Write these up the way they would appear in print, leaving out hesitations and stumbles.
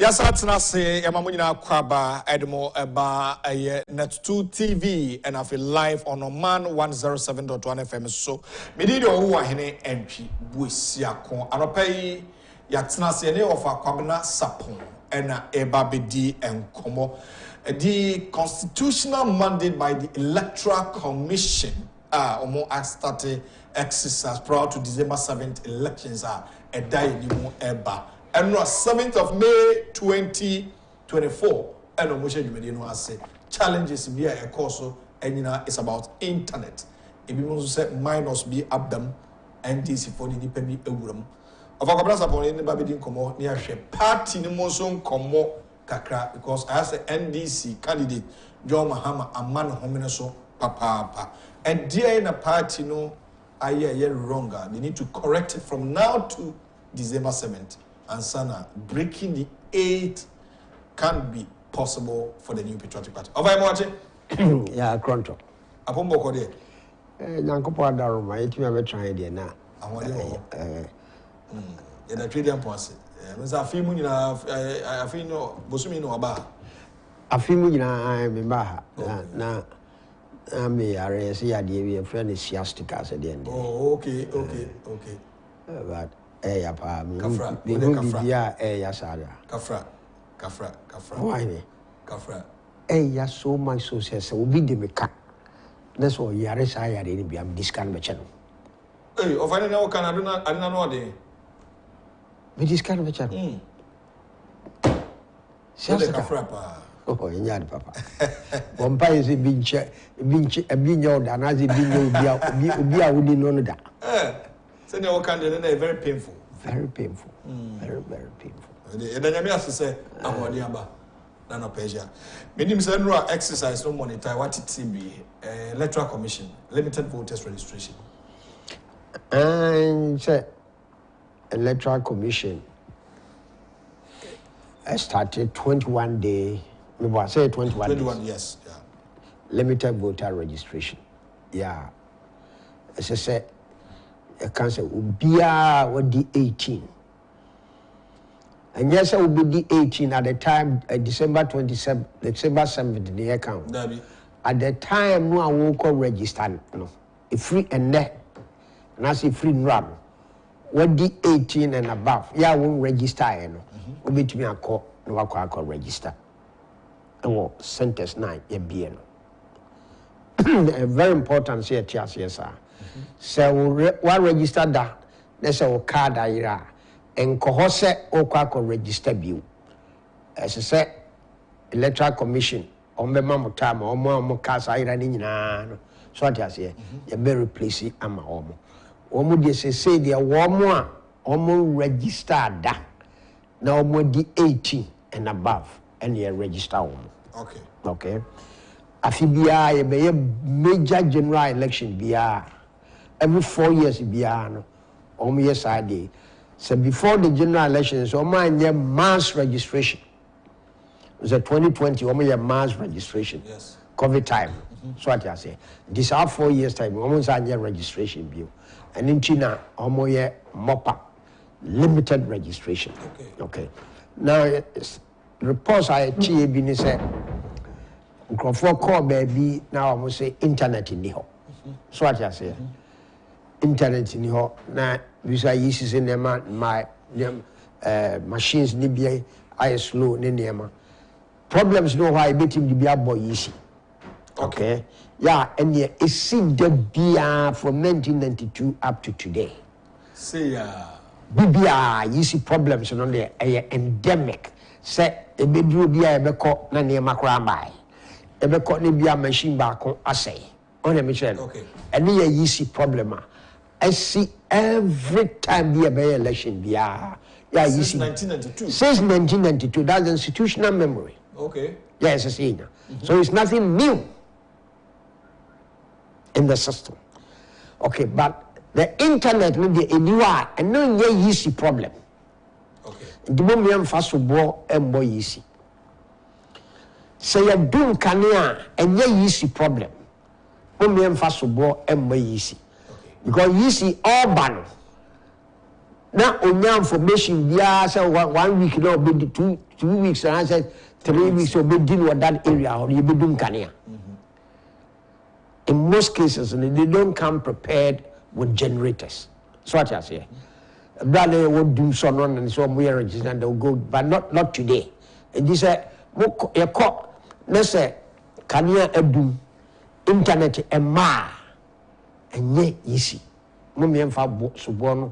Yes, that's not say Yamamuna Kwaba Edmo Eba Net2 TV and I feel live on Oman 107.1 FM. So, Medido who are hene entry Busiakon Anopay Yatsna Sene of Aquabana Sapon and Eba Bedi and Como. The constitutional mandate by the Electoral Commission Omo started exercise prior to December 7th elections are a day Eba. And on 7th of May 2024, and on Moshe Jumedino has said challenges via a course and it's about internet. If you want to say minus be up them and this for the independent Urum. Of our brothers upon any baby come near ship party no moson come kakra because as a NDC candidate John Mahama a man homineso papa and dear in a party no I hear wronger. They need to correct it from now to December 7th. And Sana, breaking the 8 can't be possible for the new patriotic party. Over watching? Yeah, Cronto. Upon Boko, Yankopo, my 8 never tried it now. I want in a trading policy. I feel I feel no Bosumino about. I feel I'm in Baha. Now, I may arrange a friend is siastic as at the end. Oh, okay. But Kafra. Why? Kafra. So much so says, will be the meka. That's all Yaris I had any be am discount my channel. Hey, of any now can I do not know. We discount my channel. Oh, in papa. Bombay is a binch, a binyo, and as a binyo, be a wooden on that. Send your candidate very painful. Very painful. Very painful. And then you have to say, I'm on the Amba. None of Persia. Meaning, no exercise, no monitor, what it be, Electoral Commission, limited voters registration. And Electoral Commission started 21 day, I say 21 days. Yes. Yeah. Limited voter registration. Yeah. As I said, a council will be 18. And yes, I will be 18 at the time, December 7th, the account. At the time, no, I won't call register. No, a free and net, and I say free run. What the 18 and above, yeah, I won't register. No, will be to me a call, no, I call register. And sentence 9, a BN. Very important here, sir. So what register that? That's our card ira. And kohose okwa register bill. As I said, Electoral Commission, Omema Mutama, Omo Casa ira ni na. So what I say, you better replace it ama omo. Omo de say they omo register that. Now omo di 18 and above, and you register omo. Okay. Afibia ye be major general election biya. Every 4 years, biano, yes, I did. So before the general elections, mass registration. It was a 2020, mass registration. Yes. COVID time. So what I say. This are 4 years time, almost a registration bill. And in China, MOPA, limited registration. Okay. Now, reports I achieved said, call baby, now I must say internet in the home. So what I say. Internet in here na visa uses in my machines ni be I slow ni nema problems no why bet him be boy easy. Okay. Yeah, and yeah, it seemed the beer from 1992 up to today. See BBR you see problems on there endemic. Say a baby be a beko na nema kra bai. E beko ni be machine back on assay. On a Michelle. Okay. And yeah, you see problem. I see every time be a election. Yeah, you see. 1992. Since 1992, that's institutional memory. Okay. Yes, I see. So it's nothing new in the system. Okay, but the internet will be a new and no easy problem. Okay. The moment first of all, and boy easy. So you do canea and easy problem. Moment first of all, and boy easy. Because you see urban. Now, on your information, yeah, so 1 week now, be 2 2 weeks and I said 3 weeks so be deal with that area or you be doing kania. In most cases they don't come prepared with generators. So what I say. Brother would do someone and so we are registered, they'll go, but not today. And this you call let's say kania ebum internet and ye easy. Mummy and Fab Subono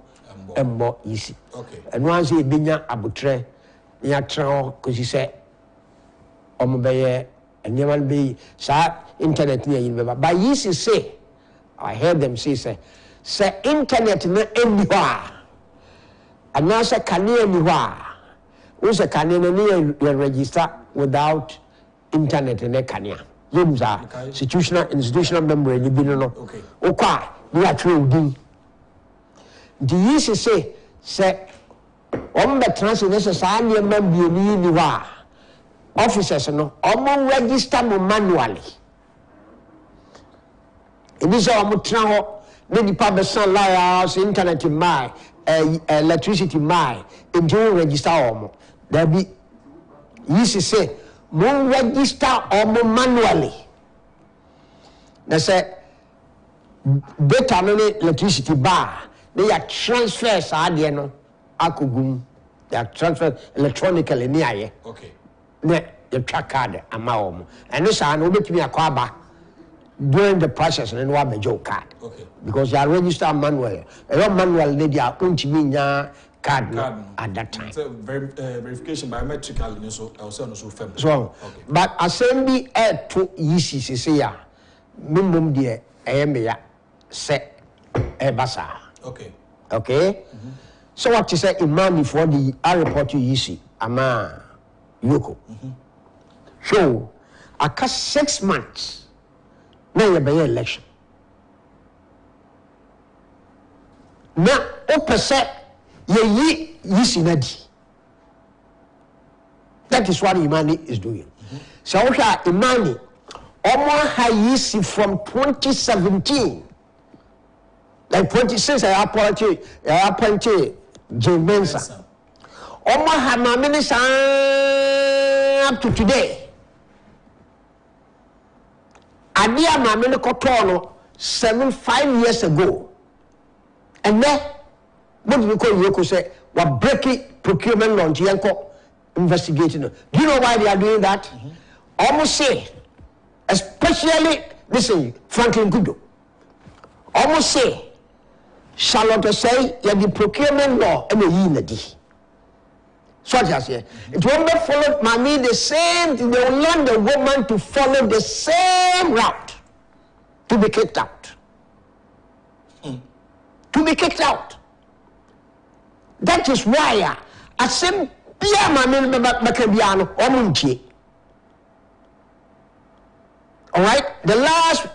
and more easy. Okay. And once he binya abutre, ya trao, because he said, Omobeye, and you will be sa internet near you. But easy say, I heard them say, internet no anywhere. And now say, can you anywhere? Who's a canyon register without internet in a canyon? Yums are institutional member, and you be no. Okay. Okay, you are true. The easy say, on the translation, Sanya member, officers, no, register manually. It is all mutual, maybe public sunlight, internet in my, electricity my, and you register almost. There be easy say, more register almost manually. They say, data no electricity bar. They are transfers no akugum. They are transferred electronically near. Okay. The track card amount. And this are no me a during the process and one major card. Okay. Because you are registered manually. A manual lady are card at that time. So verification biometrically so also firm. So okay. But assembly to easy say ya minimum de ayemya se basa. Okay. Okay. So what you say imam before the I report you easy ama yoko. So aka 6 months na you be election. Na o pese ye easy na di. That is what Imani is doing. So Imani almost easy from 2017. Like 26, I appointed Jane Mensa. Almost had my minister up to today. I dear my minister 5 years ago. And then, what do we call Yoko say? What breaking procurement law Yanko investigating. Do you know why they are doing that? Almost say, especially, listen, Franklin Kudo. Almost say, Charlotte say, you have the procurement law and the unity. So I say, it won't be followed, mommy, the same, they will learn the woman to follow the same route to be kicked out. To be kicked out. That is why I say, Pia Mammy Macabiano, Omunchi. All right, the last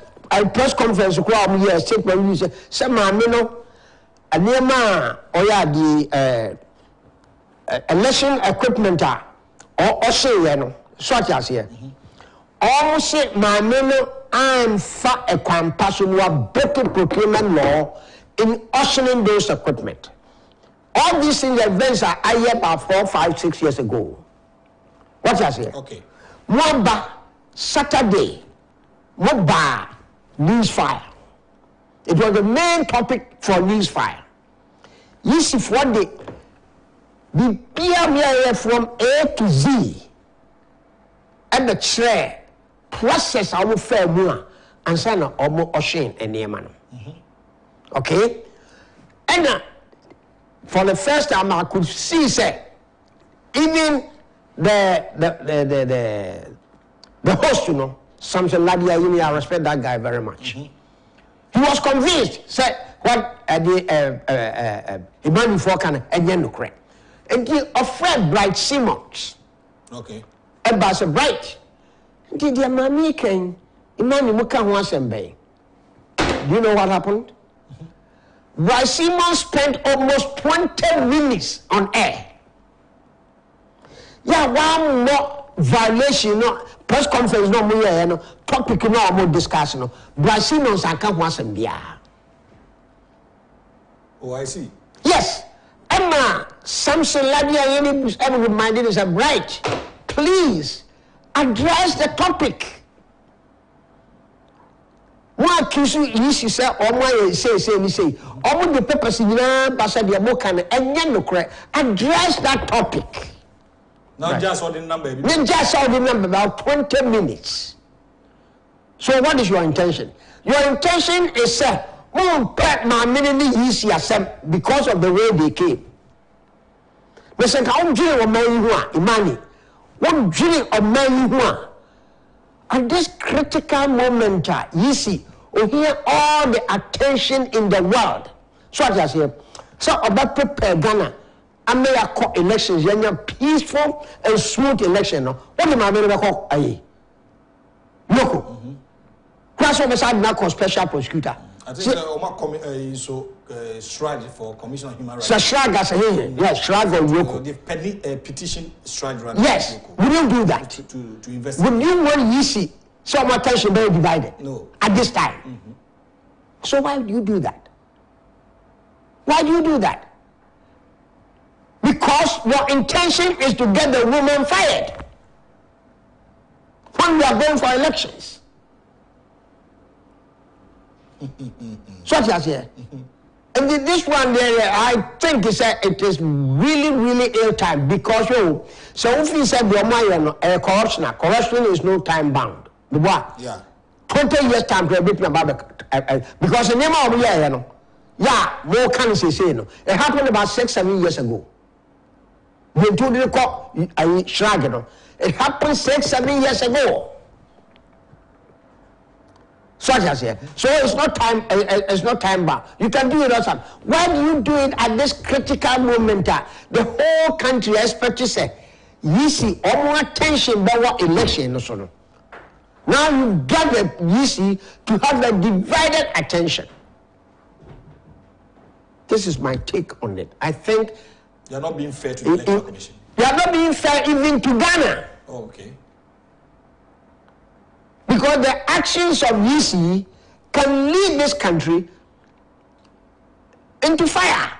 press conference, here, statement, you say, some Mamino. Anema oya the election equipment or say no such as here. Almost say my meno I'm fa a compassion wa better procurement law in ushering those equipment. All these things events are I hear about 4, 5, 6 years ago. What I say? Okay. Mwaba Saturday, Mwaba newsfire. It was the main topic for newsfire. Yes, if one day, the PMA from A to Z, and the chair process our fair more and send a almost ocean and near man. Okay? And for the first time, I could see, say, even the host, you know, Samson Ladia, I respect that guy very much. He was convinced, said, what the Imani Fokan and Yenukre. And he offered Bright Simmons. Okay. And by a Bright. Did your mammy came, Imani Muka once and bay. Do you know what happened? Bright Simmons spent almost 20 minutes on air. Yeah, one more violation, no press conference, no more, topic, no more discussion. Bright Simmons and come once and be. Oh, I see. Yes. Emma, Samson Ladia ever reminded us, right, please address the topic. One kiss you say, or my say, all the papers in the book and address that topic. Not just all the number. Not just all the number, about 20 minutes. So what is your intention? Your intention is because of the way they came. Listen, I'm drilling on my Imani. What drilling on my at this critical moment, you see, we hear all the attention in the world. So I say, so about prepare Ghana, I may call elections, peaceful and smooth election. What do I call a local? Class oversight now called special prosecutor. I think stride for Commission on Human Rights. So stride as a yes, stride or local. The petition stride. Yes, we don't do that. To investigate. Would you want you see some attention very divided? No. At this time. So why do you do that? Why do you do that? Because your intention is to get the woman fired when we are going for elections. So as here. And this one there, I think it is really ill time because so if you said corruption is no time bound. Yeah. 20 years time to a bit about because the name of the yeah, more can say no. It happened about 6-7 years ago. We told the court it happened 6-7 years ago. Such as here. So it's not time. It's not time bound. You can do it also. Why do you do it at this critical moment? The whole country expect to say, you see, all more attention about what election. Now you get the you see to have the divided attention. This is my take on it. I think you are not being fair to the Electoral Commission. You are not being fair even to Ghana. Oh, okay. Because the actions of UC can lead this country into fire.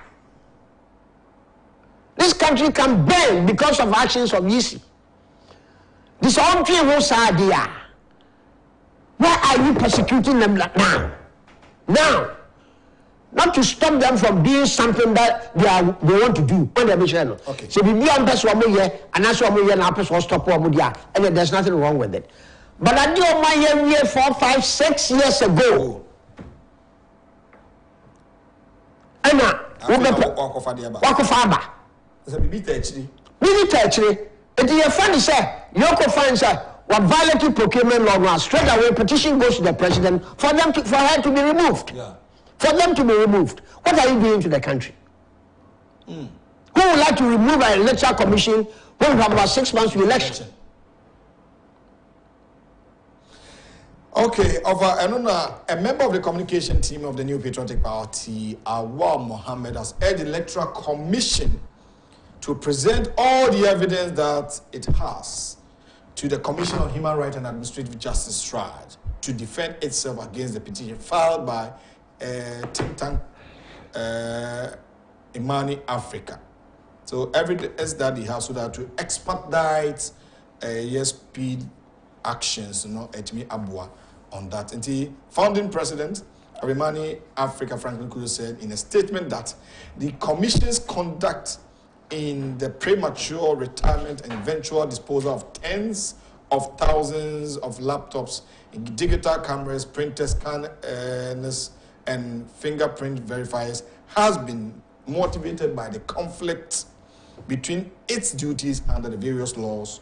This country can burn because of actions of UC. This country was idea. Why are you persecuting them now? Now, not to stop them from doing something that they want to do on their mission. Okay. So we be on best one more and that's one more now person stop one more and there's nothing wrong with it. But I did my year 4, 5, 6 years ago. And akufo-addo. So we beat actually. It is a funny say. Yoko fine say. What violating procurement law now? Straight away petition goes to the president for her to be removed. Yeah. For them to be removed. What are you doing to the country? Who would like to remove an electoral commission when we have about 6 months to election? Okay, a member of the communication team of the New Patriotic Party, Awal Mohammed, has urged the Electoral Commission to present all the evidence that it has to the Commission on Human Rights and Administrative Justice Stride to defend itself against the petition filed by think tank Imani Africa. So evidence that they have so that to expedite speed actions, at me Abua on that. And the founding president of Imani Africa, Franklin Kudo, said in a statement that the commission's conduct in the premature retirement and eventual disposal of tens of thousands of laptops, digital cameras, printers, scanners, and fingerprint verifiers has been motivated by the conflict between its duties under the various laws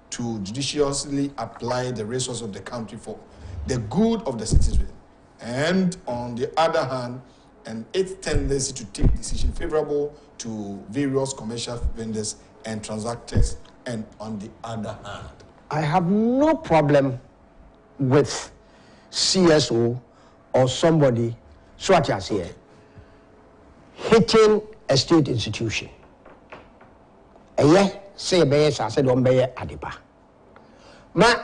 to judiciously apply the resources of the country for the good of the citizens, and on the other hand, and its tendency to take decisions favorable to various commercial vendors and transactors, and on the other hand. I have no problem with CSO or somebody, such as here, hitting a state institution. My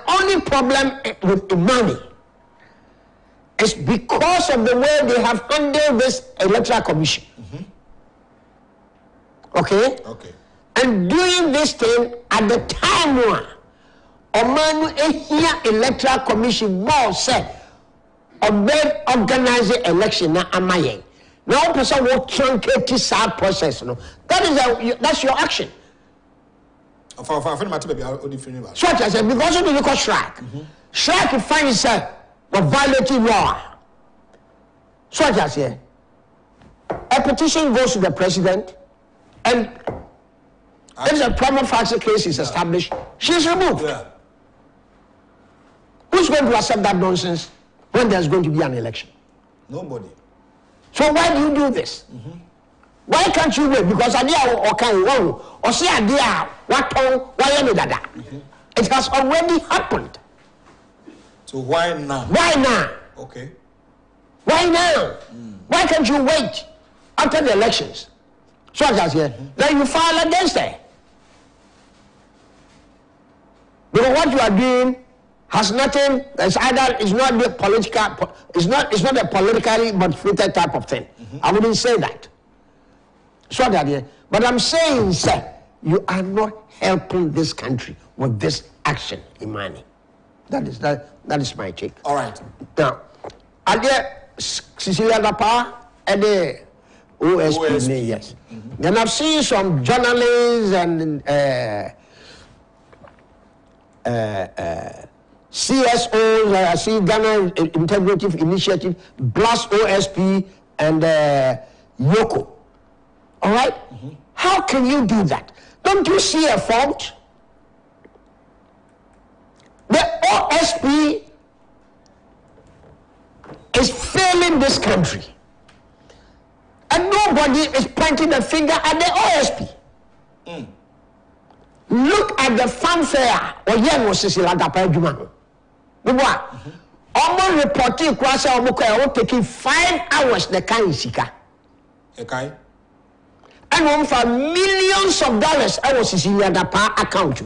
only problem with Imani is because of the way they have handled this Electoral Commission. Okay? Okay. And doing this thing at the time Omanu ehia Electoral Commission more said obey organizing election na amaye. Now person will truncate this process. No, that's your action. For Fatimatu baby, I only finish. So I said because of the local strike, strike finds for violating law. So I say a petition goes to the president, and if a prima facie case is established, she's removed. Yeah. Who's going to accept that nonsense when there's going to be an election? Nobody. So why do you do this? Why can't you wait? Because idea or can one or see idea what dada. It has already happened. So why now? Why now? Okay. Why now? Why can't you wait after the elections? So I say, then you file against her. Because what you are doing has nothing. It's not the political. It's not a politically motivated type of thing. I wouldn't say that. So that, but I'm saying, sir, you are not helping this country with this action, Imani. That is my take. All right. Now, are there Cecilia Dapa and the OSP? Yes. Then I've seen some journalists and CSOs. I see Ghana Integrative Initiative, Blast OSP, and Yoko. All right? How can you do that? Don't you see a fault? The OSP is failing this country. And nobody is pointing a finger at the OSP. Look at the fanfare. Almost reporting taking 5 hours the kind sika. Okay. And one for millions of dollars I was Cecilia Dapa account.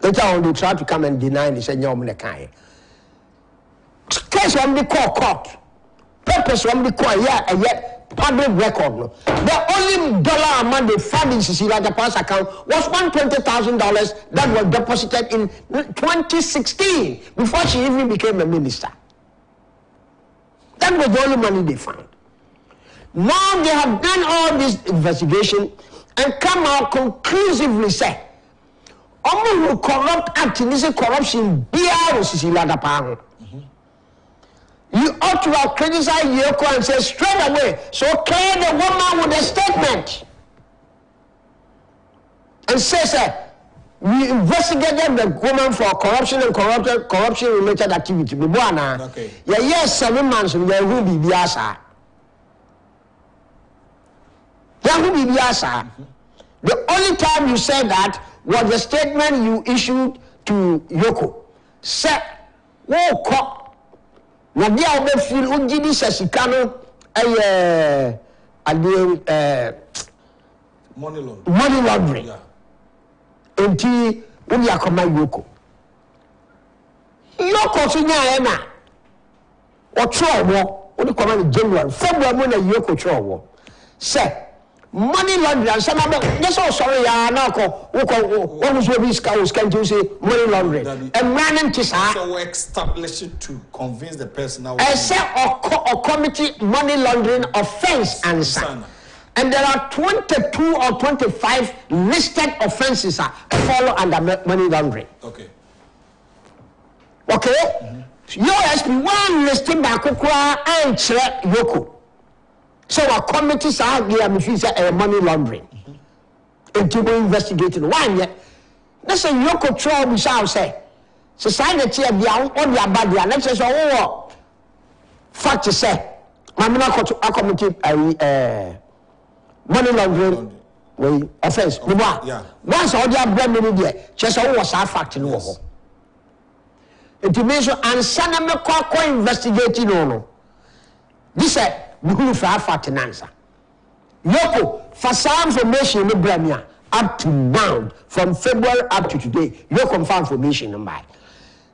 Later on they try to come and deny and say no kai. Case on the court. Purpose on the court, and yet public record. No. The only dollar amount they found in Cecilia Dapa's account was $120,000 that was deposited in 2016 before she even became a minister. That was the only money they found. Now they have done all this investigation and come out conclusively say, "Omo corrupt act in this corruption BR Cecilia Dapa." You ought to have criticized Yoko and said straight away, so clear the woman with a statement. And says, we investigated the woman for corruption and corruption-related activity. Okay. Yes, 7 months, we will be biasa. The only time you said that was the statement you issued to Yoko. Said, "Whoa, na dia obefil ungidi sasikano money laundering. Yeah. Enti uni akoma Yoko. Yoko sunya ena. Ochowo, uni koma ni January, February mo na Yoko chowo. Say money laundering. Some of them, that's all sorry. What was your risk? I was going to say money laundering. And running to so establish it to convince the person now. I say or committee money laundering offense and son. And there are 22 or 25 listed offenses follow under money laundering. Okay. Okay. USP one listing by Kukwa and Yoko. So our committees are there, money laundering. Until we investigated one yet. That's a Yoko trial, we shall say. Society of the on your body, and let's say, fact to say, my committee, money laundering offense. Yeah. Once all the brand there, just all was our fact in war. It means, and Sanamako investigating on. This said, we for fact and answer. Yoko, for some information in the Bramia, up to now, from February up to today, you confirm information number.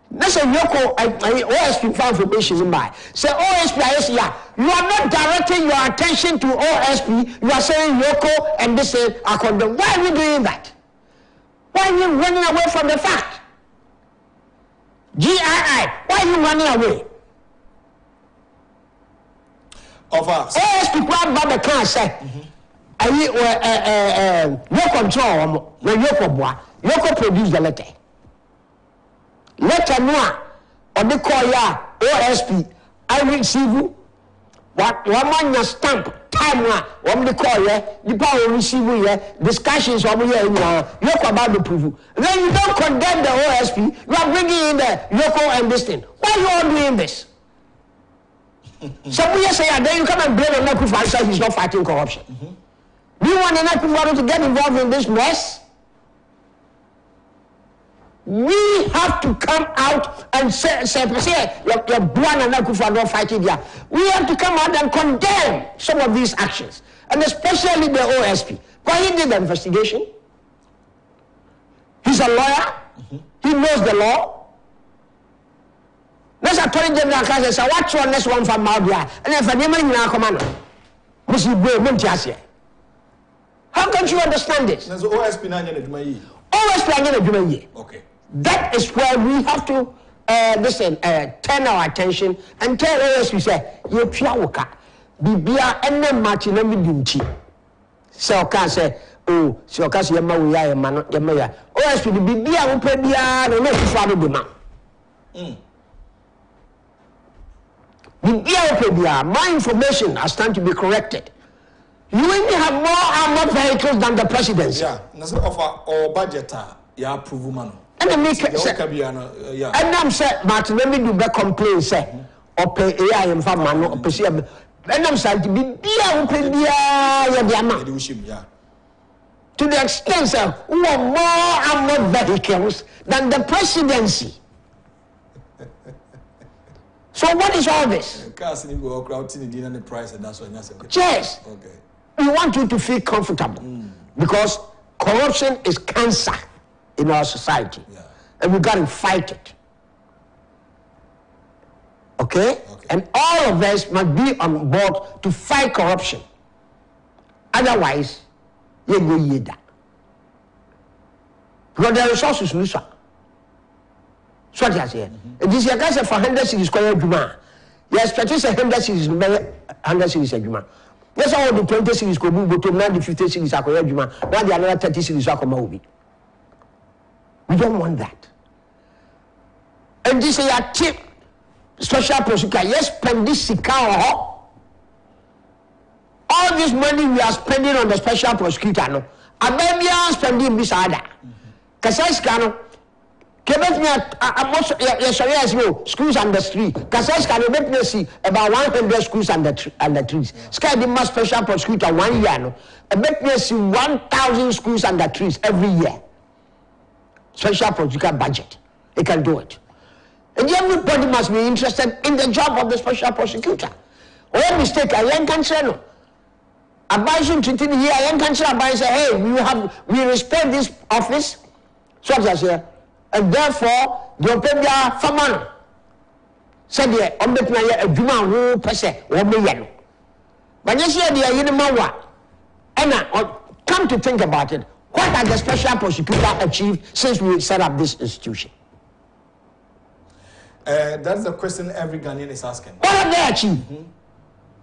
That's a local OSP information in my. Say OSP, you are not directing your attention to OSP. You are saying local and this is according. Why are you doing that? Why are you running away from the fact? GII, why are you running away? Of us. OSP Baba can't say. No control. When Yoko produce the letter. Letter no on the call ya OSP I receive what one man stamp time one the call ya the power receive ya discussions over here Yoko about the proof. Then you don't condemn the OSP, you are bringing in the Yoko and this thing. Why are you all doing this? Some people say then you come and blame an akufo-addo, he's not fighting corruption. Do you want an akufo-addo to get involved in this mess? We have to come out and say your Buan and akufo-addo fighting here. We have to come out and condemn some of these actions, and especially the OSP. Because he did the investigation. He's a lawyer. He knows the law. Let's attorney general can say, what's your next one from Maudia? And if a name in our command, how can you understand this? OSP okay. That is where we have to turn our attention and tell OSP say, you piawaka, bibia ene mati na midunti. So can say, oh, so can say yama we ya yama ya. OSP bibia upe bia no akufo-addo de ma. Bibia upe bia, my information has time to be corrected. You even have more armored vehicles than the presidency. Yeah, that's offer or budget. Yeah, approve man. And the make and I'm said, Martin, let me do the complaint, say, or pay AI and farmer, or perceive. And I'm saying to be to the extent, sir, who are more armored vehicles than the presidency. So, what is all this? Yes. Okay. We want you to feel comfortable because corruption is cancer in our society, and we got to fight it. Okay? And all of us must be on board to fight corruption. Otherwise, you go yeda. Because the resources lose. So what I say? This year, guys, for 100 cities, you expect to say 100 cities, 100 cities a juma. Yes, all the 20 cities go move to now the 50 cities are correct juma. Now the another 30 cities are come. We don't want that. And this is a tip. Special prosecutor, yes, spend this all this money we are spending on the special prosecutor, no. Abemia spending this other. Kasaiskano, schools and the street. Kasaiskano, let me see about 100 schools and the trees. Sky the most special prosecutor 1 year, no. Let me see 1,000 schools and the trees every year. Special prosecutor budget, they can do it. And everybody must be interested in the job of the special prosecutor. One mistake, I can't say no. Abiding to the year, I can't say, hey, we respect this office. So I say, and therefore, the Opebia Famano said, I'm the player a Juma who person, 1 million. But you see, the and come to think about it, what has the special prosecutor achieved since we set up this institution? That's the question every Ghanaian is asking. What have they achieved?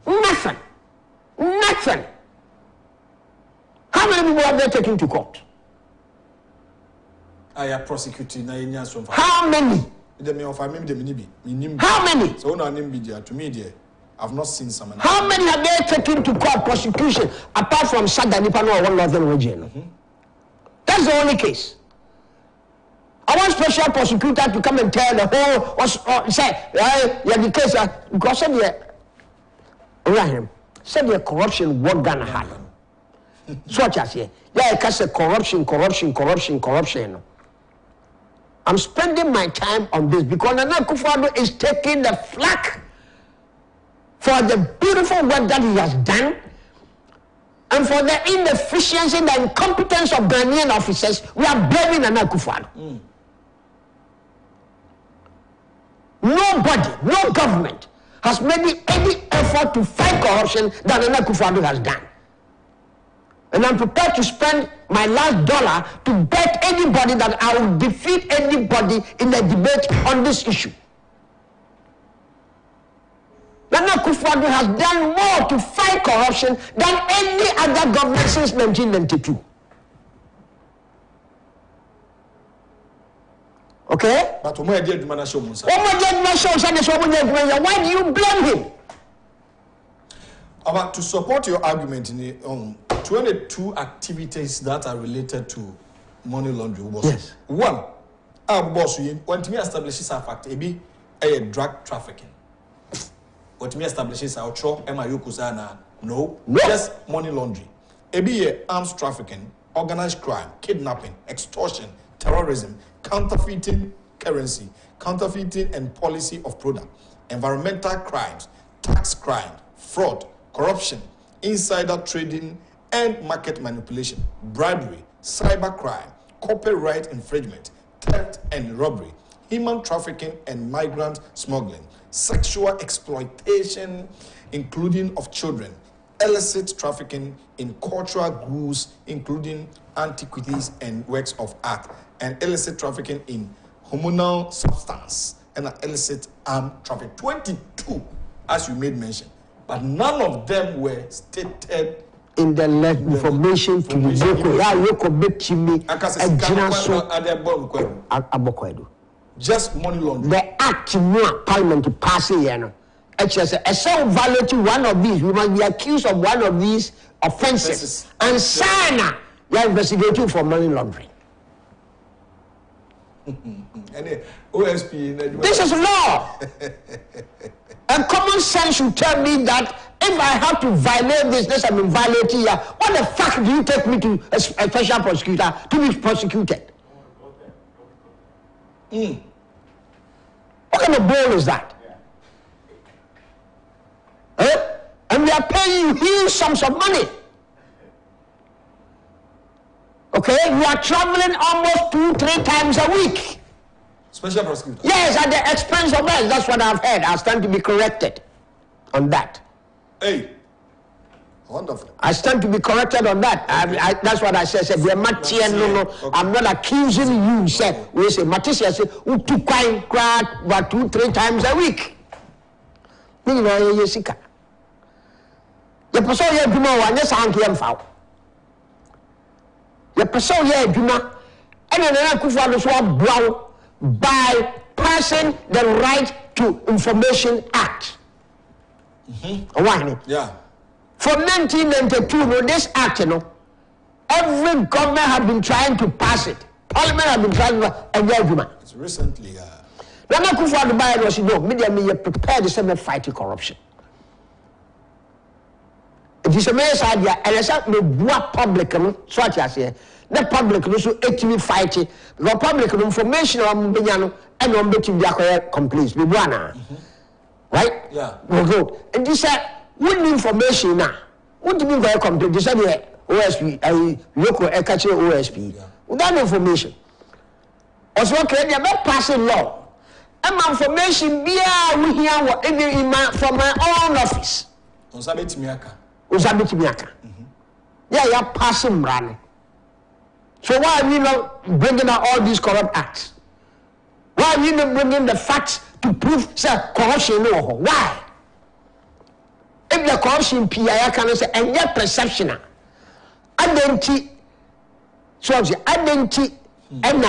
Nothing. Nothing. How many people have they taken to court? I am prosecuting. How many? How many? So to me, I've not seen some. How many have they taken to court prosecution apart from Sadanipano or one northern region? That's the only case. I want special prosecutor to come and tell the whole, say, the case, because said the corruption, what gonna happen? So what I say, I can say corruption. I'm spending my time on this because akufo-addo is taking the flak for the beautiful work that he has done and for the inefficiency, the incompetence of Ghanaian officers. We are blaming akufo-addo. Nobody, no government has made any effort to fight corruption than akufo-addo has done. And I'm prepared to spend my last dollar to bet anybody that I will defeat anybody in a debate on this issue. Akufo-addo has done more to fight corruption than any other government since 1992. Okay? But why do you blame him? About to support your argument in the 22 activities that are related to money laundering. Yes. One, our boss want me establishes a fact, a drug trafficking. What me establishes our chop kusana. No, just money laundering. Arms trafficking, organized crime, kidnapping, extortion, terrorism, counterfeiting currency, counterfeiting and policy of product, environmental crimes, tax crime, fraud, corruption, insider trading and market manipulation, bribery, cyber crime, copyright infringement, theft and robbery, human trafficking and migrant smuggling, sexual exploitation, including of children, illicit trafficking in cultural goods, including antiquities and works of art, and illicit trafficking in hormonal substance, and illicit arm trafficking. 22, as you made mention, but none of them were stated in the information to the just money laundering. The act in Parliament passing here. So violating one of these, we must be accused of one of these offenses. And Sana, they are investigating for money laundering. This is law. And common sense should tell me that if I have to violate this, I'm violating here. What the fuck do you take me to a special prosecutor to be prosecuted? What kind of bull is that? And we are paying you huge sums of money. Okay, you are traveling almost 2-3 times a week. Special prosecutor? Yes, at the expense of us. That's what I've heard. I stand to be corrected on that. Hey, wonderful. I stand to be corrected on that. That's what I said. No, I'm not accusing you. Said we say Matisia said who took quite 2-3 times a week. You know, Jessica. The person here do more one. Yes, I'm here foul. The person here do not. And then akufo-addo so brown by passing the Right to Information Act. Yeah. From 1992, this act, every government has been trying to pass it. Parliament has been trying to engage. It's recently. Nana Akufo-Addo was media prepared to say fight corruption. It is a mayor's idea, and it's not me public, so I say. The public also actually fighting. The public information on Benyano and on betting the complaints. Right? Yeah. We'll go. And this said, what information now? What do you mean by a complaint? This said, OSP, local Ekachi OSP. Without information. Also, okay, they're not passing law. And my information, we hear from my own office. Uzabiti Miaka. Yeah, you're passing running. So why are we not bringing out all these corrupt acts? Why are we not bringing the facts to prove corruption? Why? If the corruption PIA can say and yet perception, identity, so identity, and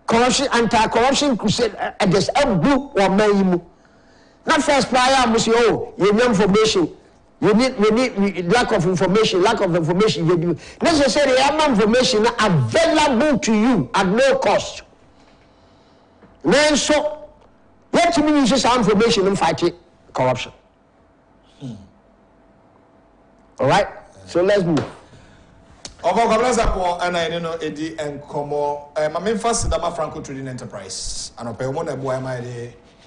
corruption, anti-corruption crusade against a blue or mayimu. Not first prior, you need information. You need lack of information. Necessarily, information available to you at no cost. Then so, let me use some information in fighting corruption. All right. So let's move. And I know Eddie and Como. My main first Dama Franco Trading Enterprise. And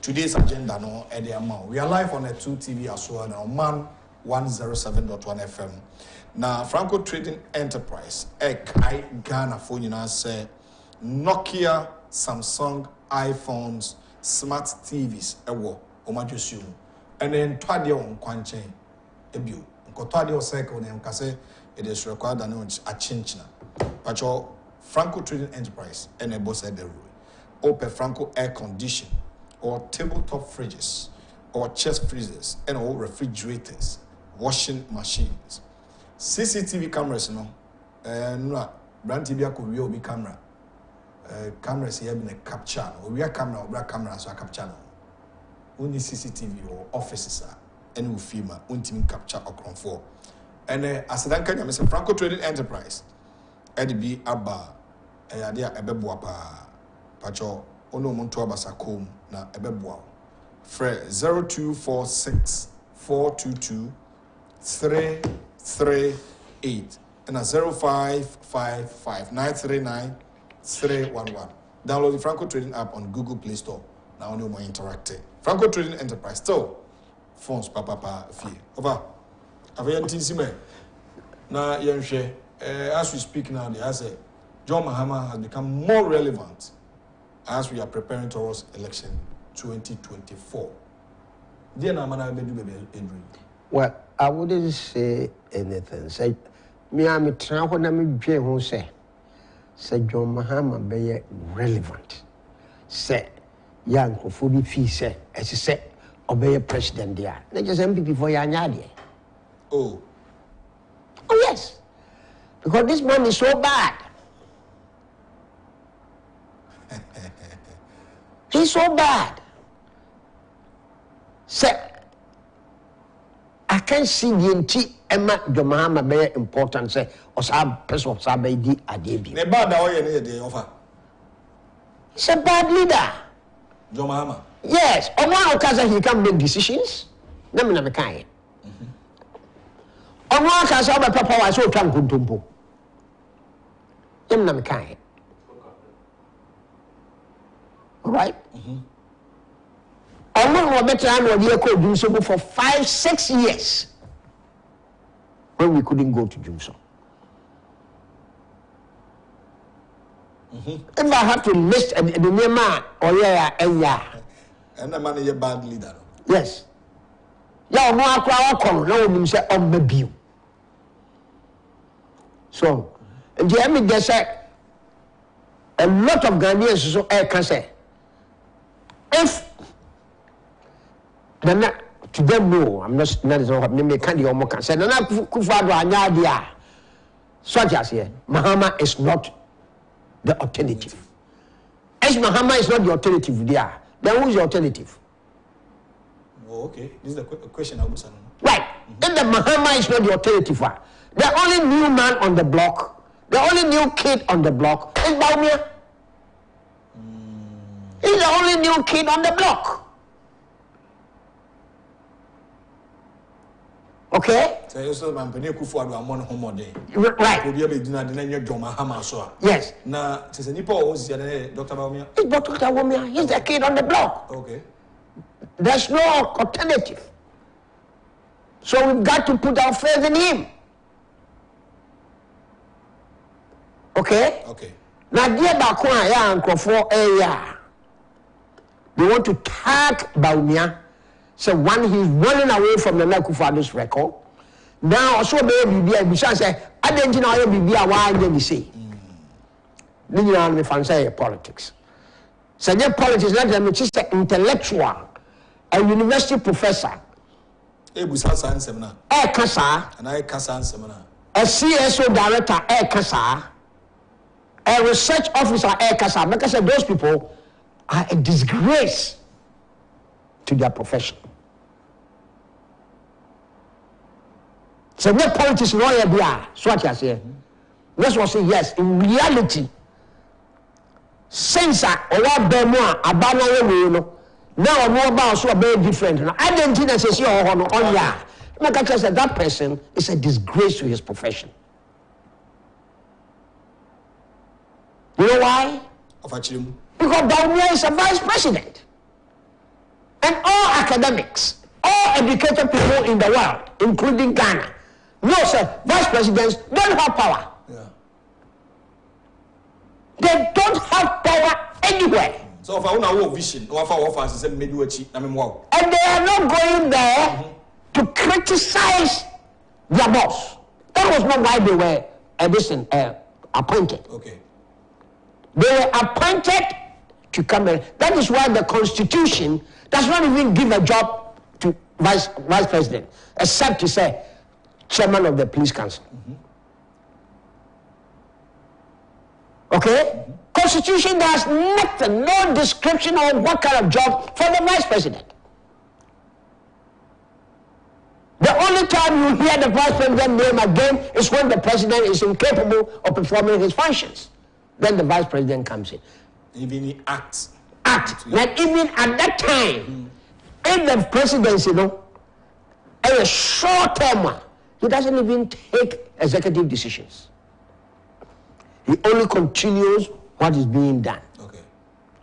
today's agenda no Eddie amount. We are live on a 2 TV as well now. Man. 107.1 FM. Now, Franco Trading Enterprise, Ghana phone, say Nokia, Samsung, iPhones, smart TVs ewo omadwesu and then twade on kwanchen ebio nkotwade o cycle na nkase it is required that no a chinchina pacho Franco Trading Enterprise and a boss at the rule open Franco air condition or tabletop fridges or chest freezers and all refrigerators, washing machines, CCTV cameras no no brand TV ko will be camera cameras here been a capture or we are camera or camera so a capture no only CCTV or offices and we film untim capture or control and as that kind of Franco Trading Enterprise be aba dia ebeboa pa pacho ono muntu abasakom na ebeboa fre 0246 422 338 and 0555 939 311. Download the Franco Trading app on Google Play Store. Now no more interactive. Franco Trading Enterprise still phones papa fee over avayantisime na yenhwe as we speak now, I say John Mahama has become more relevant as we are preparing towards election 2024. Well, I wouldn't say anything. Say, me, I'm trying to say John Mahama be relevant. Say, young Kofubi fee say, as he said, obey a president there. Not just MPP for Yanyadi. Oh, yes. Because this man is so bad. He's so bad. Say, I can't see the NT Emma Jomahama very important. Say, or some person of Sabedi Adebi. He's a bad leader. Jomahama. Yes. On one occasion he can make decisions. Never never kind. On one occasion, Papa was so tranquil. All right? I want to do so for 5-6 years when we couldn't go to Jumso. If I have to list the name or and the man is a bad leader. Yes. Yeah, no, I can't no say on the view. So, and the enemy just said a lot of Ghanaians so I can say if then to them no, I'm not what me can't do more can say na akufo-addo anyadia such as here Mahama is not the alternative. As Mahama is not the alternative there, then who is the alternative? Oh, okay, this is the question I was asking. Right. If the Mahama is not the alternative, the only new man on the block, the only new kid on the block is Baumia. He's the only new kid on the block. Okay? Right. Yes. It's Dr. Baumia. It's Dr. Baumia. He's the kid on the block. Okay. There's no alternative. So we've got to put our faith in him. Okay? Okay. Now, dear Bakwa, ya and Krofo, they want to tag Baumia. So when he's running away from the akufo-addo's record, now also baby, Bishan say, I didn't know baby, why did you say? Then you know, if I say politics. So, politics, let them just an intellectual, a university professor. Seminar. Kasa. And I Kasa seminar. A CSO director, Kasa. A research officer, Kasa. Because those people are a disgrace to their profession. So, no politics, lawyer, they are. So, what I say. That's what I say, yes. In reality, since I Bemo, Abana, now more about so very different. I didn't think that that person is a disgrace to his profession. You know why? Because Baumia is a vice president. And all academics, all educated people in the world, including Ghana, know, sir, vice presidents don't have power. Yeah. They don't have power anywhere. So if I want a vision, or if I offer as I said, maybe what I mean, wow. And they are not going there to criticize their boss. That was not why they were appointed. Okay. They were appointed to come in. That is why the Constitution does not even give a job to vice president, except to say chairman of the police council. Okay? Constitution does nothing, no description of what kind of job for the vice president. The only time you hear the vice president name again is when the president is incapable of performing his functions. Then the vice president comes in. Even he acts. Like even at that time, in the presidency, a short term, he doesn't even take executive decisions. He only continues what is being done. Okay.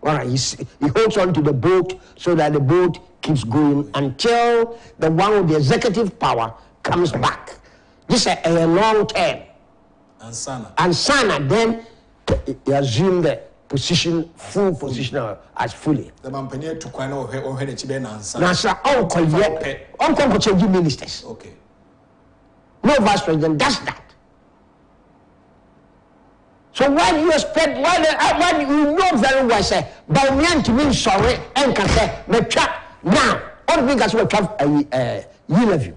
All right. He holds on to the boat so that the boat keeps going until the one with the executive power comes back. This is a long term. And Sana, then he assumed the position, full position as fully. The man penny to quite know her the Chiben and Nasa uncle changing ministers. Okay. No vice president does that. So why do you expect, why you know very well, say, Baumian to mean sorry, and can say, the trap now, all the guys will have a interview.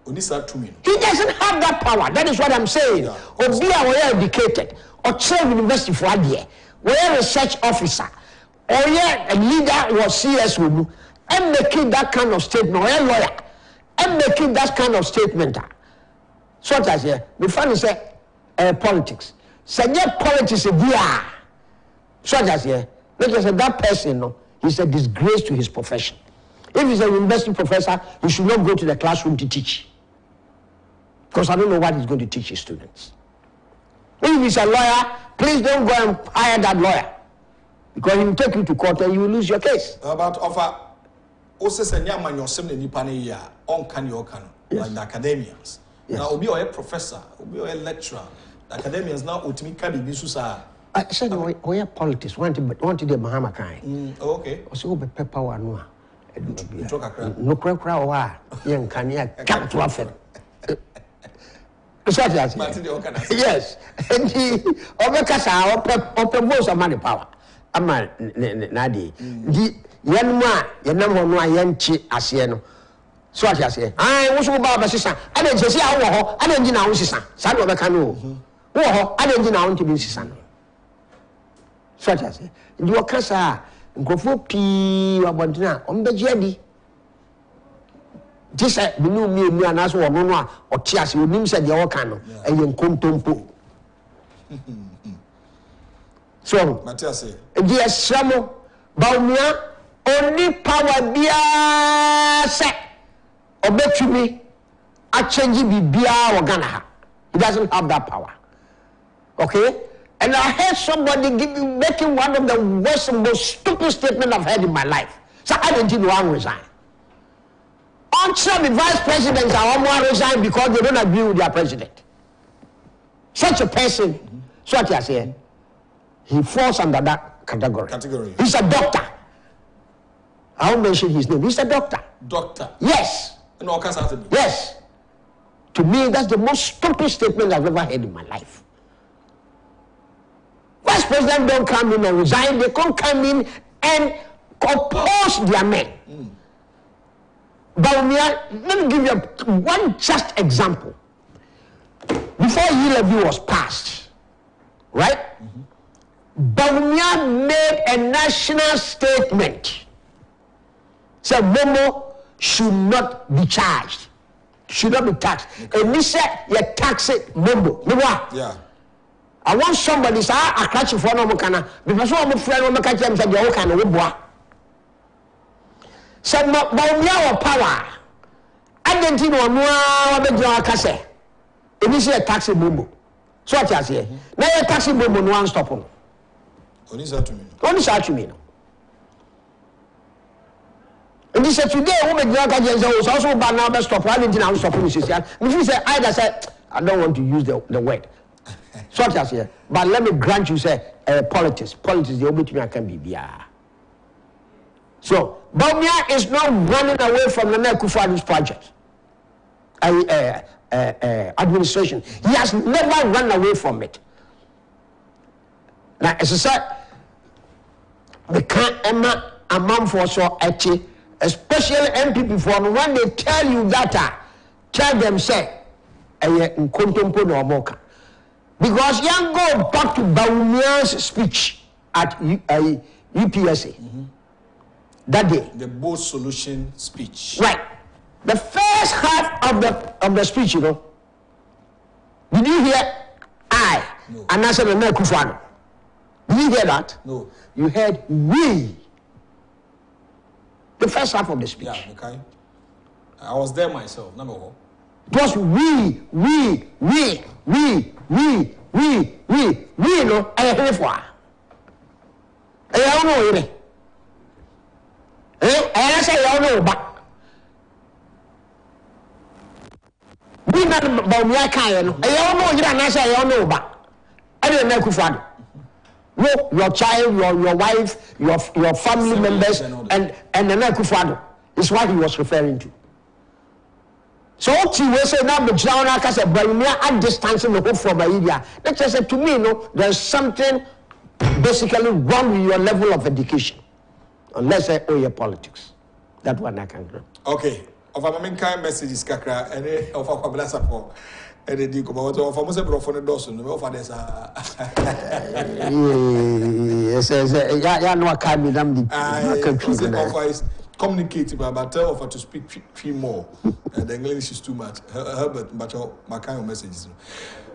He doesn't have that power. That is what I'm saying. Or be a educated, or chair university for a year, or a research officer, or a leader or CS with and making that kind of statement, or a lawyer, and making that kind of statement. Such as here, we finally say politics. Say politics is there. Such as here, let's say that person, he's a disgrace to his profession. If he's a university professor, he should not go to the classroom to teach. Because I don't know what he's going to teach his students. If he's a lawyer, please don't go and hire that lawyer. Because he will take you to court and you will lose your case. About offer, also say man your seminary nipane ya on can your can like the academians. Now obi or a professor, obi or a lecturer, the academians now ultimately can be bisusa. I said we are politics, want to the Bahama kind. Okay. Also be pepper one. No crowd wa young can ya come to offend. Yes, and the Obekasa open most of money power. Ama Nadi. The Yanma, Yanamo, Yanchi, Asieno. So I say, I was about sister. I didn't say, I didn't know, sister. Son of a canoe. Oh, I didn't know to be son. So I say, you are Casa, go for P. Abandona on the Jedi. This is the new me and as well, or Tias, you name said the Okano, and you come to so, Matthias, dear Samo, Baumia, only power be set. Obey to me, I change be Bia or Ganaha. He doesn't have that power. Okay? And I heard somebody making one of the worst and most stupid statements I've heard in my life. So I didn't want to resign. Until the vice presidents are all resign because they don't agree with their president. Such a person, so what I say, he falls under that category. He's a doctor. I won't mention his name. He's a doctor. Doctor? Yes. No, yes. To me, that's the most stupid statement I've ever heard in my life. Vice president don't come in and resign. They can't come in and oppose their men. But let me give you one just example. Before E-Levy was passed, right? Bawumia made a national statement. Said Momo should not be charged, should not be taxed. And he said, you tax it, Momo. Yeah. I want somebody to say, I catch you for no mokana. Because I'm a friend of Makati and said, you can Wibwa. Said Bawumia power. I didn't know what the draw case. And he said, taxi Momo. So what I say? Now you taxi Momo, no one stop him. Only say to me. And he said, today, woman, the Akajans was also banana stop. I didn't know stop him. If you say, I don't want to use the word. So what here. But let me grant you, say, politics. Politics, the only thing can be BR. So, Bawumia is not running away from the akufo-addo's project. Administration. He has never run away from it. Now, as I said, the can't Emma among for so especially MPP for when they tell you that, tell them say, because you go back to Bawumia's speech at UPSA that day. The bold solution speech. Right. The first half of the speech, you know. Did you hear I? No. And I said the akufo-addo. Did you hear that? No. You heard we. The first half of the speech. Yeah, okay. I was there myself, number one. It was we, no, I hear for. I don't know it. I say I don't know, but we not about me, I can't. I don't know, I say I don't know, but I didn't know akufo-addo. No, your child, your wife, your family members, and the akufo-addo is what he was referring to. So what you will say now, the John Akasa, but you are distancing the hope from India. That just said to me, no, there's something basically wrong with your level of education. Unless I owe your politics. That one I can grant. Okay. Of a main kind messages, Kakra, and of a blessa for any deal about of most of the Dawson, no for this. Yes, yeah, no, I can't be damned. Communicate but tell her to speak three more. The English is too much. Herbert, but my kind of messages.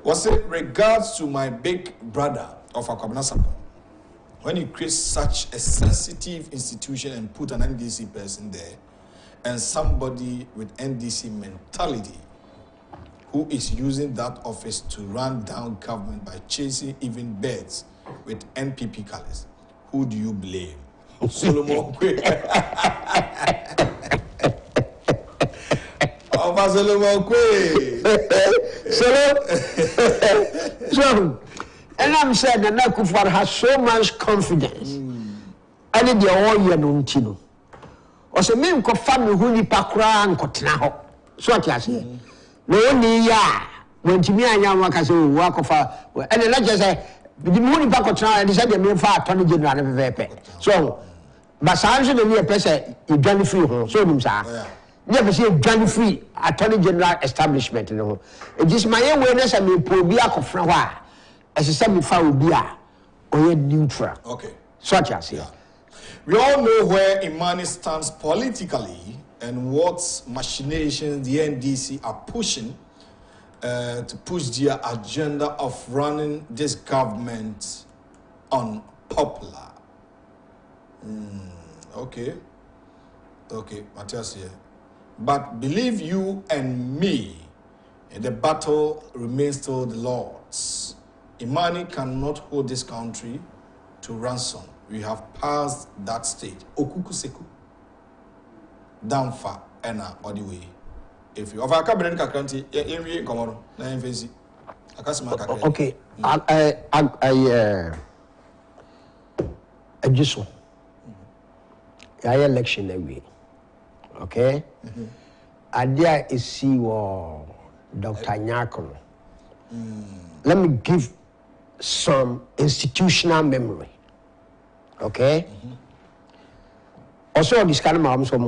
Was it regards to my big brother of Akwabenasapon? When you create such a sensitive institution and put an NDC person there, and somebody with NDC mentality who is using that office to run down government by chasing even birds with NPP colors, who do you blame? Solomon Kwe. Solomon Kwe. So, and I'm saying that akufo-addo has so much confidence. And they all year no ntino. O se me nko family hu nipa kra nko tena ho. So what you say? No oni ya, when timi anya waka say wo akofa. And the lecture say, the hu nipa ko tena and say me fa attorney general na vepe. So but sanso de me pese e dwan free ho. So nim sa. Yeah, but she dwan free attorney general establishment no. It is my awareness and me po bi akofra ho a. As a semi-foul or neutral. Okay. Such as here. We all know where Imani stands politically and what machinations the NDC are pushing to push their agenda of running this government unpopular. Okay. Okay, Matthias here. But believe you and me, the battle remains still the Lord's. Imani cannot hold this country to ransom. We have passed that stage. Okukuseku. Damfa ena all the way. If you have a cabinet country, you come on. Okay. I just want election every. Okay. Idea is see Dr. Nyako. Let me give some institutional memory. Okay? Also, this kind of mom for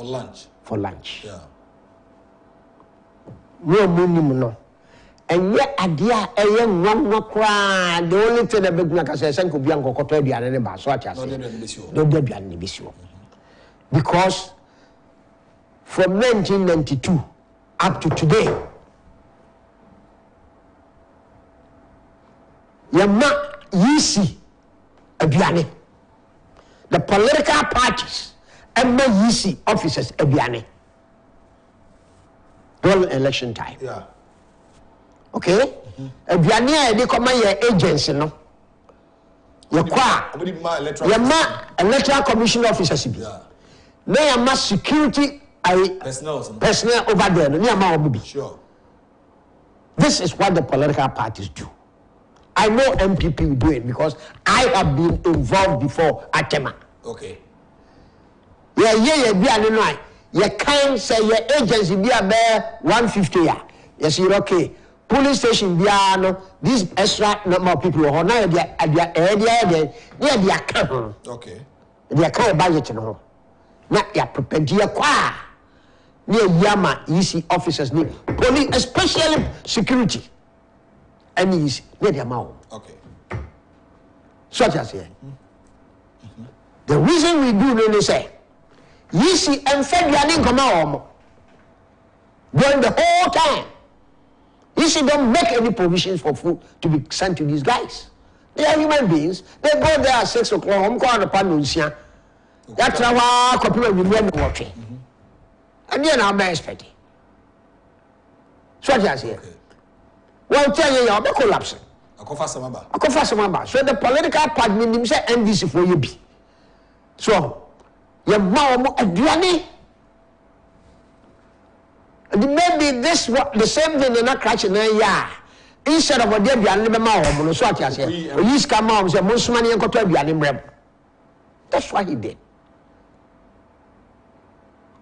lunch. For lunch. Yeah. No. And yet, idea a young one no cry. The only thing that make me say, "Thank you, Bianco Cotobi and anybody." So I say, "Don't be an issue." Because from 1992 up to today, Yama Yisi Abiane. The political parties and my Yisi officers Abiane. During election time. Yeah. Okay? Abiane they come your agency no. Yama Electoral Commission officers. Yeah. Now Yama security personnel over there. No Yama obibi. Sure. This is what the political parties do. I know MPP do it because I have been involved before at Tema. Okay. Yeah, you can't say your agency be a bear 150 year. Yes, you're okay. Police station be these extra number of people who now they are okay. They are kind of budget no. Now you are prepared to acquire near Yama EC officers, police, especially security. And easy, let them out. Okay. Such as here. The reason we do really say, you see, and February come out during the whole time. You see, don't make any provisions for food to be sent to these guys. They are human beings. They go there at 6 o'clock. I'm going to Panusia. That's how copy will be watching. And then I'm expecting. Such as here. Well, tell you, you're collapsing. Akufo-addo. So the political party means say NDC for you be. So your mom aduane. And maybe this the same thing they're not catching ya. Instead of what they be an mama, so I say, you scam mom say most money and got to be an imbrem. That's what he did.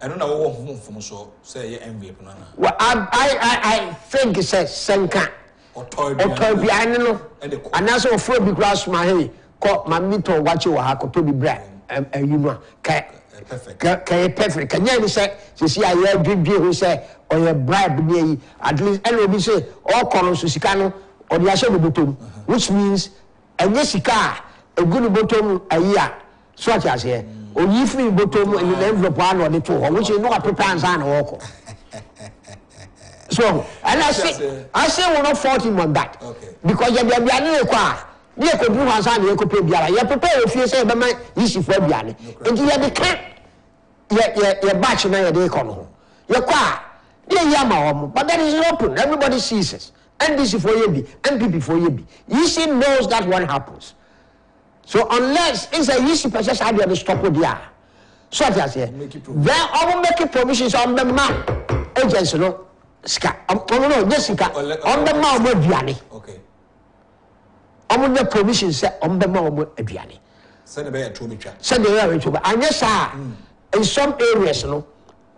I don't know what from so say envy. Well, I think it says Senka. Or Tobiano, and that's all for big grass my hay. Caught my mito watch you have to be bread. And you know, perfect. Can you say, see, I hear good who say, or your bribe me at least, and we say, all columns to Sicano or the Asha bottom, which means a Jessica, a good bottom a year, such as here, or you free bottom in the envelope one or the two, which you know a prepares and walk. So, and I say we're not faulting on that. Okay. Because you are being required. You could do as I could pay Biala. You prepare if you say, but my issue for Biala. And you have the cat. You're batching now, they come. You're quiet. You're Yama, but that is open. Everybody sees it. NDC for you be, MPP for you be. EC knows that what happens. So, unless it's a EC process, I have to stop with the so I say, then I will make provisions on the map. Agents, no. Ska. No, Jessica. On the mouth of Vianney. Okay. On the provision set on the mouth of Vianney. Send a bear to me. Send the air to me. And yes, sir, in some areas, no,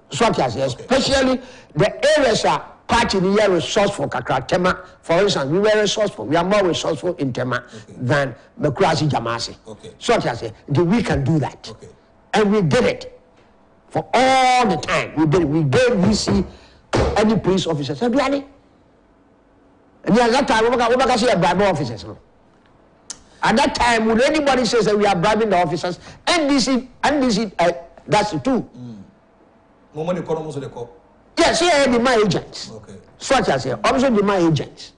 such as especially the areas are part in the year resourceful. Tema, for instance, we were resourceful. We are more resourceful in Tema than Makrasi Jamasi. Okay. Such as we can do that. Okay. And we did it for all the time. We did it. We gave VC. Any police officer said, Biani. And at that time, we say bribe officers. At that time, when anybody says that we are bribing the officers, NDC, that's it too. Yes, here are my agents. Okay. Such as here, also my agents.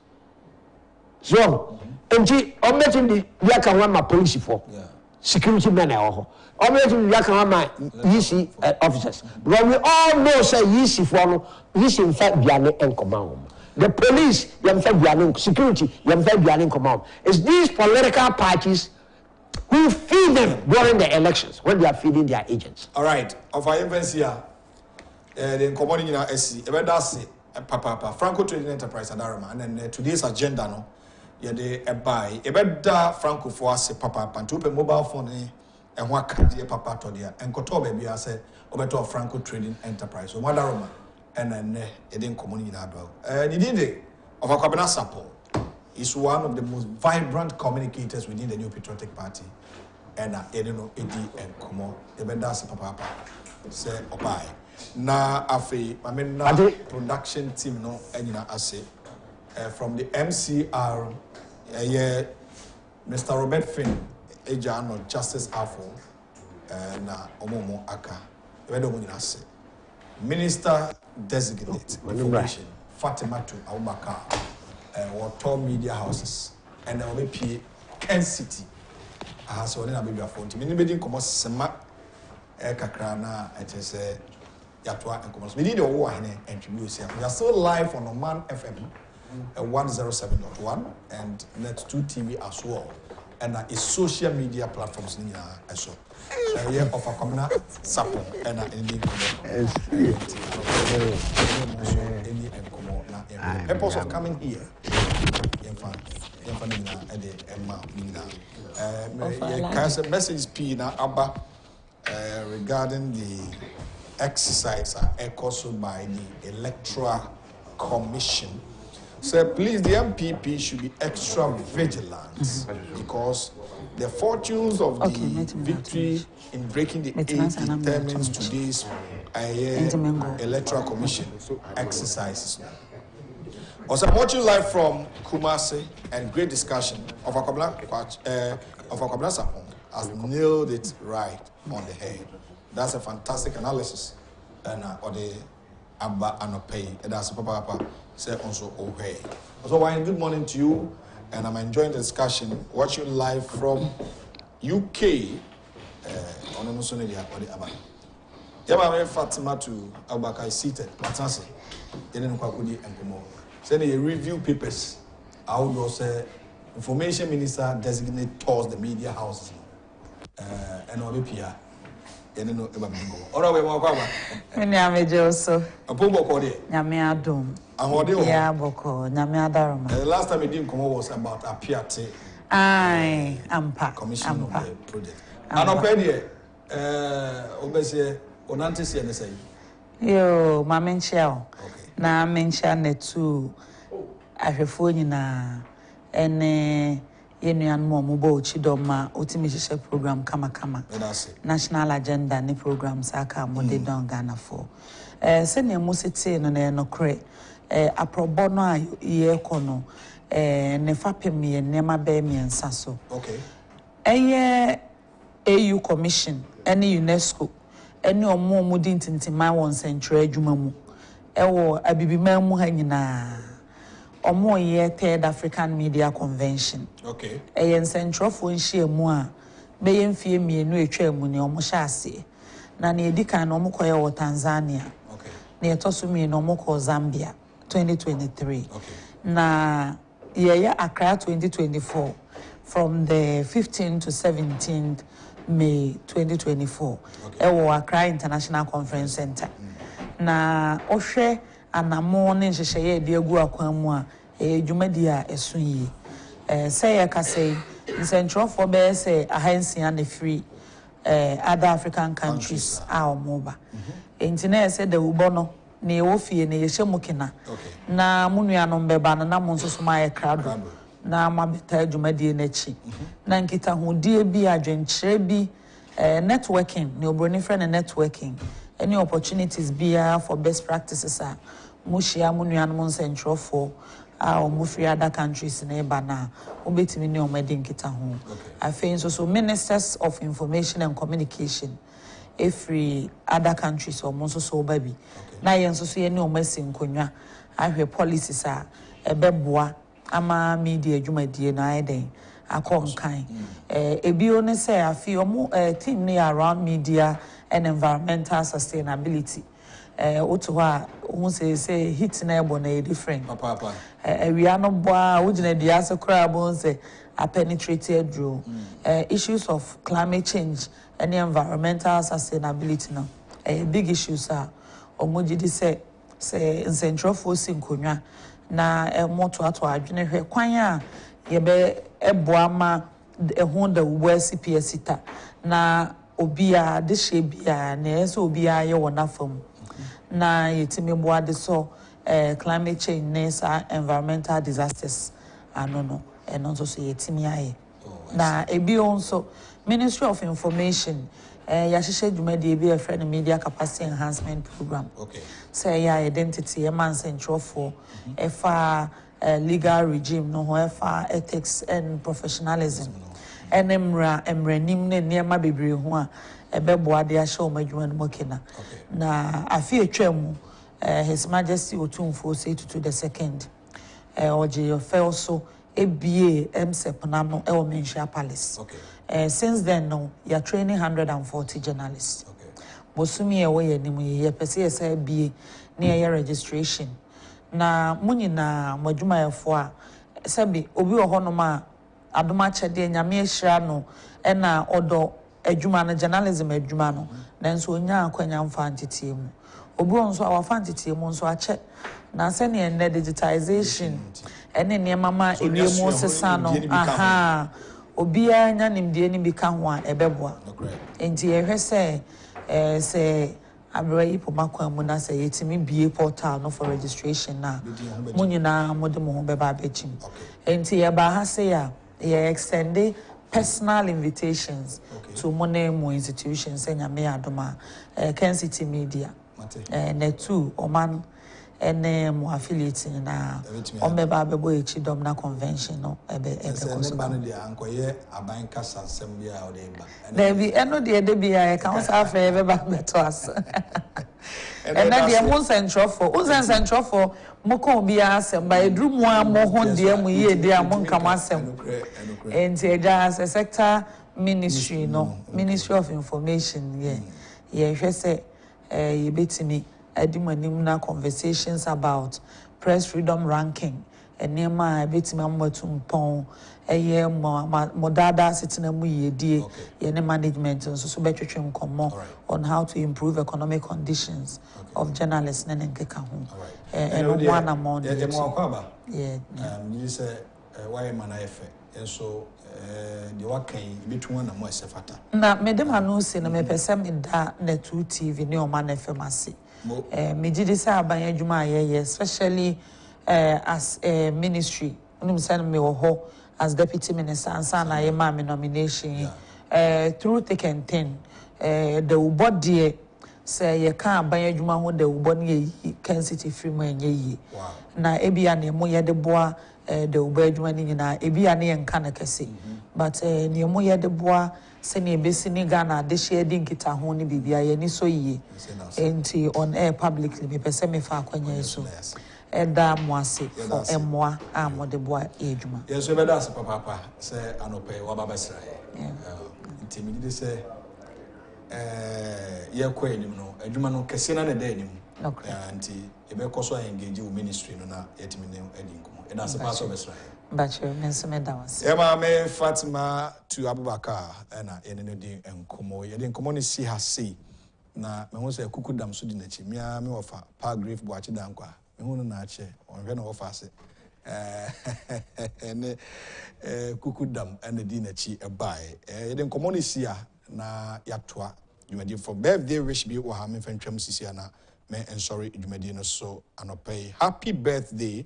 So, and I'm making the Yakawama police for security men. I'm making the Yakawama EC officers. Because we all know, say, EC for this in fact, Biane and command. The police, security, command. It's these political parties who feed them during the elections when they are feeding their agents. All right. Of our events here, the commodity in our SC, that's Papa Franco Trading Enterprise and Arama. And then today's agenda, no, a buy, Franco for us, Papa, and to mobile phone, and what can the Papa to there, and Koto baby, I said, over Franco Trading Enterprise. So, what Arama. And then it didn't come in that well. The DD of Akabena Sapo is one of the most vibrant communicators within the New Patriotic Party. And Edino Edi and Komo, even that's Papa say Opai. Na Afe, I mean, production team no, and I say from the MCR, Mr. Robert Finn, Ejano, Justice Afo, na Omomo Aka, even I say. Minister Designate Information, Fatimatu, Abubakar, or media houses, and the OBP Kencity. So then I'll be a phone. Many come Sema Kakrana, it is Yatwa and Commerce. We need a war and tribute. We are still live on Oman FM 107.1 and Net2 TV as well. And it's social media platforms as well. Yeah, of a common support and Indian The purpose of coming here, message P na Abba regarding the exercise caused by the Electoral Commission. So please, the MPP should be extra vigilant because the fortunes of the victory in breaking the 8 determines today's Electoral Commission exercises. Also, I'm watching live from Kumasi, and great discussion of Akobla Sapong has nailed it right on the head. That's a fantastic analysis. And or the Abba Anopay, and that's a Papa said also okay. So, good morning to you, and I'm enjoying the discussion. Watching live from UK. On the social media or the Abba. Yaba Fatimatu Abubakar is seated. What's Didn't Kwakudi and Kumo. Send a review papers. I would say information minister designate towards the media houses. And OBPA. You know about Bingo. All right, we Nyame also. A Pumbo Cody. Nyame Adom. And what do you have? Nyame Adarama. The last time we didn't come was about a Piate. Aye, Ampa. Commission of the project. And Openia, Obesia, Onantis, and say. Yo, Mamma Shell. Na mention the two. I refer na ene yenuan mo mubo chidoma ultimate program kama national agenda ni program saka mo de don Ghana for se ne mo sete no na no kre aprobo no a ye kono ne fapem ye nema be miensa so okay AU Commission any UNESCO any omo mo di ntintima won central adwuma mu ewo abibima mu ha nyina omo ye Third African Media Convention okay central for nhia mu a be ye mfie mienu etwa mu ne omo hya ase na ne edika na omo koye wo Tanzania okay na etoso mi na omo ko Zambia 2023 okay na ye Accra 2024 from the 15th to 17th May 2024 ewo Accra International Conference Center na ohwe anamo ne nhyehyeye de agu akwan mu a edwumadi a esun yi say ya kasei central for be say ahansia na free other African countries a omoba entina say the ubono na ewo fie na yehye mukina na munuanom beba na mo nso so ma ye krado na mabeta edwumadi na chi na nkita hodie bi adwenkyere bi networking ne obroni friend networking any opportunities be for best practices are mushia munuanom central for our free other countries in Ebana, Ubetimi no Medin Kitahu. I think so ministers of information and communication, every other countries or most so baby. Na yen so no messing kunya. I hear policies are a beboa, ama media jumadi na eden. A kind. A bione say I feel more team near around media and environmental sustainability. Otuwa who say hit na ebona different papa we are no boa ujine diaso crab say a penetrated draw issues of climate change and environmental sustainability no big issues are omojidi say central force nkonwa na moto ato adwene hwe kwan a ye be eboa ma ehun da wo CPS ta na obia de shebia na eso obia ye wona fam na yetimi boade so climate change nesa environmental disasters no and also so yetimi aye na ebi also Ministry of Information yahihye dwumadi ebi a friend media capacity enhancement program okay say ya identity man central for efa legal regime no ho efa ethics and professionalism emranim ne niema bebre ho a ebeboade ahye o madwuma no mokena na afi etwam His Majesty Otumfo say to the second oje your also ABA MSEP nano e Menshia Palace since then no you are training 140 journalists bosumi e we yanim ye pese say ABA near registration na munyina madwuma yefo a sabi obi wo hono ma adoma chede nyame ehira no e na odo adwuma no journalism adwuma no nanso onya akwanya mfa ntetie mu obi won so awafa ntetie mu nso ache na se ne digitization ene ne mama ewiemu sesa no aha obia nya nimdie ni bika ho a ebeboa enti ehwe se abra yi poma kwamu na se yetimi bie portal no for registration na munyina mode mo beba abechim enti ye ba ha se ya ye extend personal invitations to money institutions nyame adoma Kencity Media net 2 oman ene mo affiliate na omeba abebo echidom na convention no ebe koso ba no dia ankoye aban kasa nsem bia o de ba na bi eno de bia e kan sa fa ebe ba beto as ena de mo central for mo ko bia asem ba edru mu amo ho de mu ye de amo nkam asem enti eja as a sector ministry no Ministry of Information ye hwe se ye betimi adimanim na conversations about press freedom ranking enema betimi amwatum pon eye modada sitina mu yedie ye ne management so betwetwem komo on how to improve economic conditions of journalists na nkeka ho and one among them you say why man efe so the wakan between na mo esefata na medema no se na mepesem da na 2 TV ne o man efe mase mejidi say aban adwuma ayeye especially as a ministry unum say me wo ho as deputy minister ansa na ye ma me nomination through thick and thin the body say ye kan aban adwuma ho the ubon ye Kencity free mo enye yi na ebia na mo ye de boa the uba adwuma ni nyina ebia na ye nka na kese but ne mo ye de boa se ne besi ni Ghana de share din kita ho ni bibia ye ni so yi enti on air publicly me pese me fa akwanya so eda mo ase for emoa mo de boa adwuma yes we beda ase papa se anope wa baba srae enti me di se ye kwa enim no adwuma no kese na ne da enim enti e be koso engage wo ministry no na yetimi ne edi nkomo eda ase pass over srae Bachelor, Mensome Dawas. Ema me Fatimatu Abubakar na ene no di enkomo. Ye di enkomo ni si ha sei. Na me ho se kuku dam so di na chi. Me ofa pa grave bo achi dan kwa. Me ho no na ache. Onhwe na ofa ase. Ene kuku dam ene di na chi ebae. Ye di enkomo ni si ha na yatoa. Dwumadi for birthday wish bi wo ha me fantwam sisi na me sorry dwumadi no so anopai. Happy birthday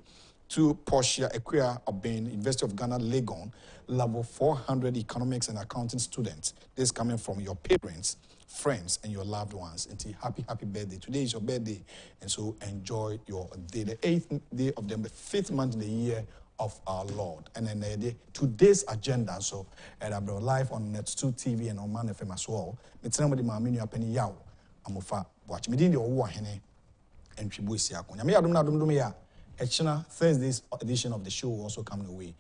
to Portia Equia Obin, University of Ghana, Legon, level 400 economics and accounting students. This is coming from your parents, friends, and your loved ones. And happy birthday. Today is your birthday, and so enjoy your day. The 8th day of the 5th month in the year of our Lord. And then today's agenda, so I'm live on Net 2 TV and on Man FM as well. It's somebody my menu penny yaw. Amofa watch. Me didn't know hene and Chibuisi Akon. Yami adum na dum ya. Thursday's edition of the show will also come away.